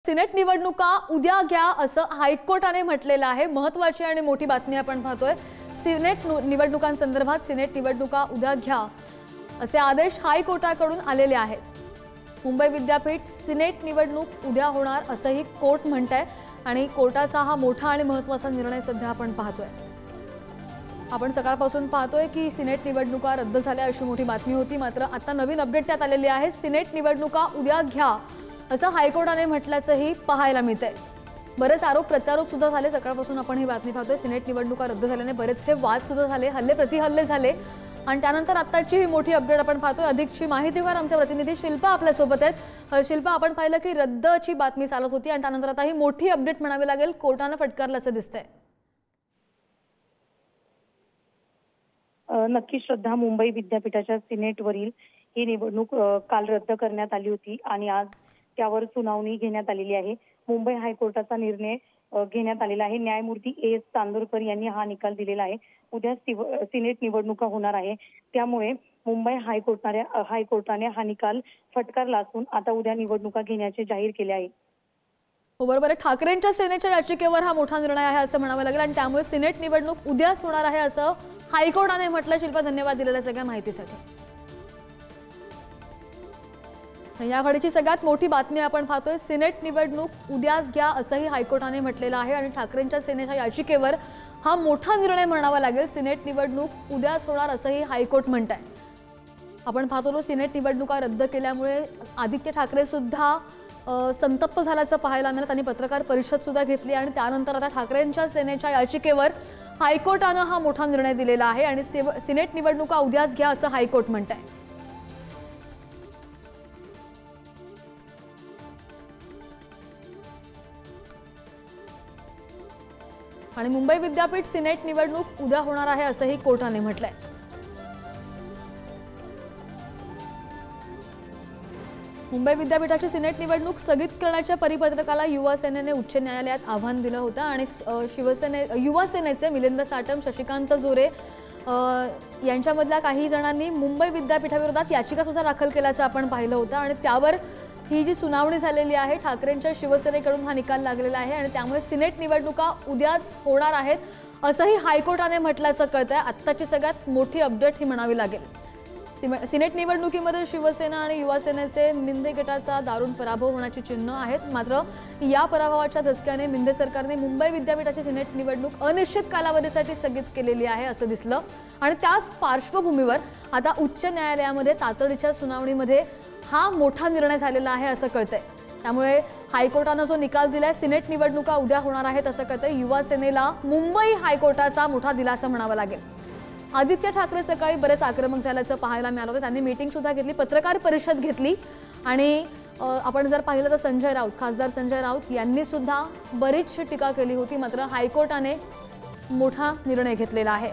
Senate निवडणुका उद्या घ्या असं हायकोर्टाने म्हटलेलं आहे। महत्त्वाची आणि मोठी बातमी आपण पाहतोय। सिनेट निवडणुकांसंदर्भात सिनेट निवडणुका उद्या घ्या असे आदेश हायकोर्टाकडून आलेले आहेत। मुंबई विद्यापीठ सिनेट निवडणूक उद्या होणार असंही कोर्ट म्हणतंय आणि कोर्टाचा हा मोठा आणि महत्त्वाचा निर्णय सध्या आपण पाहतोय। आपण सकाळपासून पाहतोय की सिनेट निवडणुका रद्द झाल्या अशी मोठी बातमी होती, मात्र आता नवीन अपडेट त्यात आलेली आहे। सिनेट निवडणुका उद्या घ्या असं हायकोर्टाने म्हटल्याचंही पाहायला मिळतंय। बरेच आरोप प्रत्यारोप सुद्धा झाले। सकाळपासून आपण ही बातमी पाहतोय। सिनेट निवडणुका रद्द झाल्याने बरेचसे वाद सुद्धा झाले, हल्ले प्रतिहल्ले झाले आणि त्यानंतर आताची ही मोठी अपडेट आपण पाहतोय। अधिकची माहितीगार आमचे प्रतिनिधी शिल्पा आपल्या सोबत आहेत। शिल्पा, आपण पाहिलं की रद्दची बातमी चालत होती आणि त्यानंतर आता ही मोठी अपडेट म्हणावी लागेल, कोर्टाने फटकारल्याचं दिसतंय। नक्की श्रद्धा, मुंबई विद्यापीठाच्या सिनेटवरील ही निवडणूक काल रद्द करण्यात आली होती आणि आज त्यावर सुनावणी घेण्यात आलेली आहे। मुंबई हायकोर्टाचा निर्णय घेण्यात आलेला आहे। न्यायमूर्ती एस चांदोरकर यांनी हा निकाल दिलेला आहे। उद्या सिनेट निवडणुका होणार आहे, त्यामुळे मुंबई हायकोर्टाने हा निकाल फटकारला असून आता उद्या निवडणुका घेण्याचे जाहीर केले आहे। बरोबर, ठाकरेंच्या सेनेच्या याचिकेवर हा मोठा निर्णय आहे असं म्हणावं लागेल आणि त्यामुळे सिनेट निवडणूक उद्याच होणार आहे असं हायकोर्टाने म्हटलं। शिल्पा, धन्यवाद दिलेल्या सगळ्या माहितीसाठी। या घडीची सगळ्यात मोठी बातमी आपण पाहतोय। सिनेट निवडणूक उद्याच घ्या असंही हायकोर्टाने म्हटलेलं आहे आणि ठाकरेंच्या सेनेच्या याचिकेवर हा मोठा निर्णय म्हणावा लागेल। सिनेट निवडणूक उद्याच होणार असंही हायकोर्ट म्हणत आहे। आपण पाहतो सिनेट निवडणुका रद्द केल्यामुळे आदित्य ठाकरे सुद्धा संतप्त झाल्याचं पाहायला मिळालं। त्यांनी पत्रकार परिषद सुद्धा घेतली आणि त्यानंतर आता ठाकरेंच्या सेनेच्या याचिकेवर हायकोर्टाने हा मोठा निर्णय दिलेला आहे आणि सिनेट निवडणुका उद्याच घ्या असं हायकोर्ट म्हणत आहे। आणि मुंबई विद्यापीठ सिनेट निवडणूक उद्या होणार आहे असंही कोर्टाने म्हटलंय। मुंबई विद्यापीठाची सिनेट निवडणूक स्थगित करण्याच्या परिपत्रकाला युवा सेनेने उच्च न्यायालयात आव्हान दिलं होतं आणि युवा सेनेचे मिलिंद साटम, शशिकांत जोरे यांच्यामधल्या काही जणांनी मुंबई विद्यापीठाविरोधात याचिका सुद्धा दाखल केल्याचं आपण पाहिलं होतं आणि त्यावर ही जी सुनावणी झालेली आहे, ठाकरेंच्या शिवसेनेकडून हा निकाल लागलेला आहे आणि त्यामुळे सिनेट निवडणुका उद्याच होणार आहेत असंही हायकोर्टाने म्हटल्याचं कळतंय। आत्ताची सगळ्यात मोठी अपडेट ही म्हणावी लागेल। सिनेट निवडणुकीमध्ये शिवसेना आणि युवा सेनेचे मिंदे गटाचा दारुण पराभव होण्याची चिन्ह आहेत, मात्र या पराभवाच्या धसक्याने मिंदे सरकारने मुंबई विद्यापीठाची सिनेट निवडणूक अनिश्चित कालावधीसाठी स्थगित केलेली आहे असं दिसलं आणि त्याच पार्श्वभूमीवर आता उच्च न्यायालयामध्ये तातडीच्या सुनावणीमध्ये हा मोठा निर्णय झालेला आहे असं कळतंय। त्यामुळे हायकोर्टाने जो निकाल दिलाय, सिनेट निवडणुका उद्या होणार आहेत असं कळतंय। युवा सेनेला मुंबई हायकोर्टाचा मोठा दिलासा म्हणावा लागेल। आदित्य ठाकरे सकाळी बरेच आक्रमक झाल्याचं पाहायला मिळालं होतं। त्यांनी मीटिंग सुद्धा घेतली, पत्रकार परिषद घेतली आणि आपण जर पाहिलं तर संजय राऊत, खासदार संजय राऊत यांनी सुद्धा बरीचशी टीका केली होती, मात्र हायकोर्टाने मोठा निर्णय घेतलेला आहे।